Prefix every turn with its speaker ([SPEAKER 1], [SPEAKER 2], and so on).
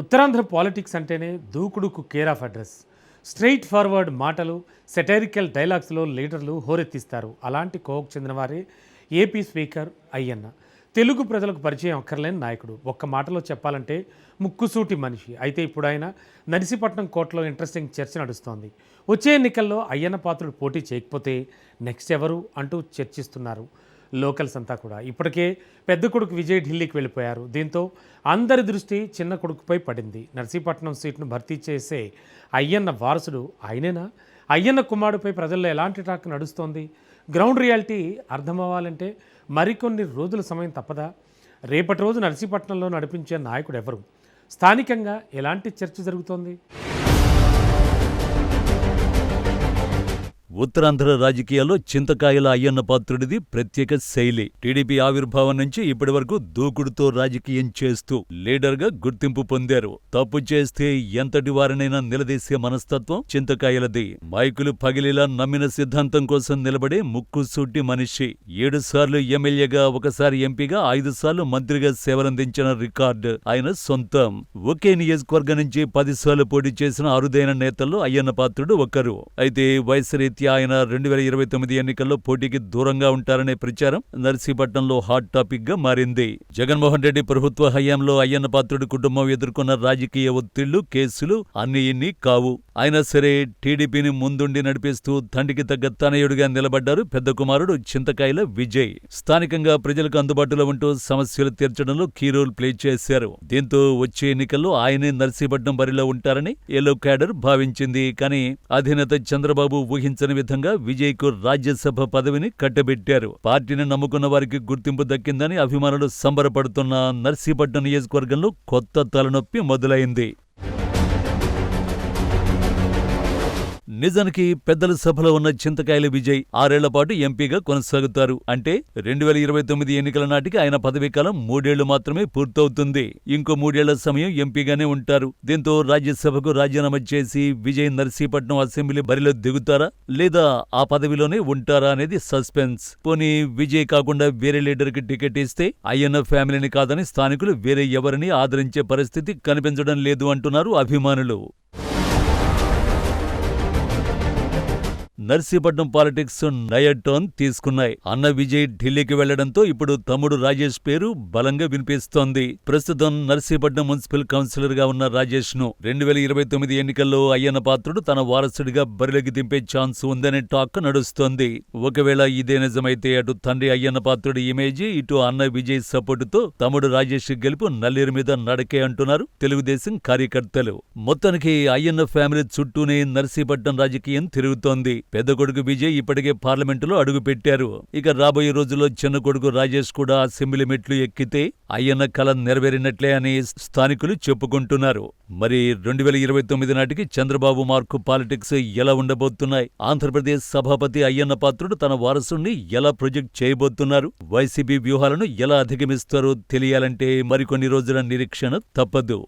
[SPEAKER 1] Uttarandhra politics అంటేనే దూకుడుకు care of address. Straightforward మాటలు, సెటైరికల్ డైలాగ్స్లో లీడర్లు హోరెత్తిస్తారు. అలాంటి కోవకు చెందినవారే ఏపీ స్పీకర్ అయ్యన్న. తెలుగు ప్రజలకు పరిచయం అక్కర్లేని నాయకుడు. ఒక్క మాటలో చెప్పాలంటే ముక్కుసూటి మనిషి. అయితే ఇప్పుడు ఆయన నర్సీపట్నం కోర్టులో ఇంట్రెస్టింగ్ చర్చ నడుస్తోంది. వచ్చే ఎన్నికల్లో అయ్యన్న పాత్రుడు పోటీ చేయకపోతే నెక్స్ట్ ఎవరు అంటూ చర్చిస్తున్నారు లోకల్స్ అంతా కూడా. ఇప్పటికే పెద్ద కొడుకు విజయ్ ఢిల్లీకి వెళ్ళిపోయారు. దీంతో అందరి దృష్టి చిన్న కొడుకుపై పడింది. నర్సీపట్నం సీట్ను భర్తీ చేసే అయ్యన్న వారసుడు ఆయనేనా? అయ్యన్న కుమారుడిపై ప్రజల్లో ఎలాంటి టాక్ నడుస్తోంది? గ్రౌండ్ రియాలిటీ అర్థమవ్వాలంటే మరికొన్ని రోజుల సమయం తప్పదా? రేపటి రోజు నర్సీపట్నంలో నడిపించే నాయకుడు ఎవరు? స్థానికంగా ఎలాంటి చర్చ జరుగుతోంది?
[SPEAKER 2] ఉత్తరాంధ్ర రాజకీయాల్లో చింతకాయల అయ్యన్న పాత్రుడిది ప్రత్యేక శైలి. టీడీపీ ఆవిర్భావం నుంచి ఇప్పటి వరకు దూకుడుతో రాజకీయం చేస్తూ లీడర్గా గుర్తింపు పొందారు. తప్పు చేస్తే ఎంతటి వారినైనా నిలదీసే మనస్తత్వం చింతకాయలది. మైకులు పగిలిలా నమ్మిన సిద్ధాంతం కోసం నిలబడే ముక్కుసూటి మనిషి. 7 సార్లు ఎమ్మెల్యేగా, ఒకసారి ఎంపీగా, 5 సార్లు మంత్రిగా సేవలందించిన రికార్డు ఆయన సొంతం. ఒకే నియోజకవర్గం నుంచి 10 సార్లు పోటీ చేసిన అరుదైన నేతల్లో అయ్యన్న పాత్రుడు ఒకరు. అయితే వయసు రీత్యా ఆయన 2029 ఎన్నికల్లో పోటీకి దూరంగా ఉంటారనే ప్రచారం నర్సీపట్నంలో హాట్ టాపిక్ గా మారింది. జగన్మోహన్ రెడ్డి ప్రభుత్వ హయాంలో అయ్యన్న పాత్రుడి కుటుంబం ఎదుర్కొన్న రాజకీయ ఒత్తిళ్లు, కేసులు అన్ని ఇన్ని కావు. అయినా సరే టీడీపీని ముందుండి నడిపిస్తూ తండ్రికి తగ్గ తనయుడిగా నిలబడ్డారు పెద్ద కుమారుడు చింతకాయల విజయ్. స్థానికంగా ప్రజలకు అందుబాటులో ఉంటూ సమస్యలు తీర్చడంలో కీ రోల్ ప్లే చేశారు. దీంతో వచ్చే ఎన్నికల్లో ఆయనే నర్సీపట్నం బరిలో ఉంటారని ఎల్లో క్యాడర్ భావించింది. కానీ అధినేత చంద్రబాబు ఊహించని విధంగా విజయ్కు రాజ్యసభ పదవిని కట్టబెట్టారు. పార్టీని నమ్ముకున్న వారికి గుర్తింపు దక్కిందని అభిమానులు సంబరపడుతున్న నర్సీపట్నం నియోజకవర్గంలో కొత్త తలనొప్పి మొదలైంది. నిజానికి పెద్దల సభలో ఉన్న చింతకాయల విజయ్ 6 ఏళ్ల పాటు ఎంపీగా కొనసాగుతారు. అంటే 2029 ఎన్నికల నాటికి ఆయన పదవీకాలం 3 ఏళ్లు మాత్రమే పూర్తవుతుంది. ఇంకో 3 ఏళ్ల సమయం ఎంపీగానే ఉంటారు. దీంతో రాజ్యసభకు రాజీనామా చేసి విజయ్ నర్సీపట్నం అసెంబ్లీ బరిలో దిగుతారా లేదా ఆ పదవిలోనే ఉంటారా అనేది సస్పెన్స్. పోనీ విజయ్ కాకుండా వేరే లీడర్కి టికెట్ ఇస్తే అయ్యన్న ఫ్యామిలీని కాదని స్థానికులు వేరే ఎవరిని ఆదరించే పరిస్థితి కనిపించడం లేదు అంటున్నారు అభిమానులు. నర్సీపట్నం పాలిటిక్స్ నయర్ టర్న్ తీసుకున్నాయి. అన్న విజయ్ ఢిల్లీకి వెళ్లడంతో ఇప్పుడు తమ్ముడు రాజేష్ పేరు బలంగా వినిపిస్తోంది. ప్రస్తుతం నర్సీపట్నం మున్సిపల్ కౌన్సిలర్ గా ఉన్న రాజేష్ ను 2029 ఎన్నికల్లో అయ్యన్న పాత్రుడు తన వారసుడిగా బరిలోకి దింపే ఛాన్స్ ఉందనే టాక్ నడుస్తోంది. ఒకవేళ ఇదే నిజమైతే అటు తండ్రి అయ్యన్న పాత్రుడి ఇమేజీ, ఇటు అన్న విజయ్ సపోర్టుతో తమ్ముడు రాజేష్ గెలుపు నల్లేరు మీద నడకే అంటున్నారు తెలుగుదేశం కార్యకర్తలు. మొత్తానికి అయ్యన్న ఫ్యామిలీ చుట్టూనే నర్సీపట్నం రాజకీయం తిరుగుతోంది. పెద్ద కొడుకు విజయ్ ఇప్పటికే పార్లమెంటులో అడుగుపెట్టారు. ఇక రాబోయే రోజుల్లో చిన్న కొడుకు రాజేష్ కూడా అసెంబ్లీ మెట్లు ఎక్కితే అయ్యన్న కల నెరవేరినట్లే అని స్థానికులు చెప్పుకుంటున్నారు. మరి 2029 నాటికి చంద్రబాబు మార్కు పాలిటిక్స్ ఎలా ఉండబోతున్నాయి? ఆంధ్రప్రదేశ్ సభాపతి అయ్యన్న పాత్రుడు తన వారసుని ఎలా ప్రొజెక్ట్ చేయబోతున్నారు? వైసీపీ వ్యూహాలను ఎలా అధిగమిస్తారో తెలియాలంటే మరికొన్ని రోజుల నిరీక్షణ తప్పదు.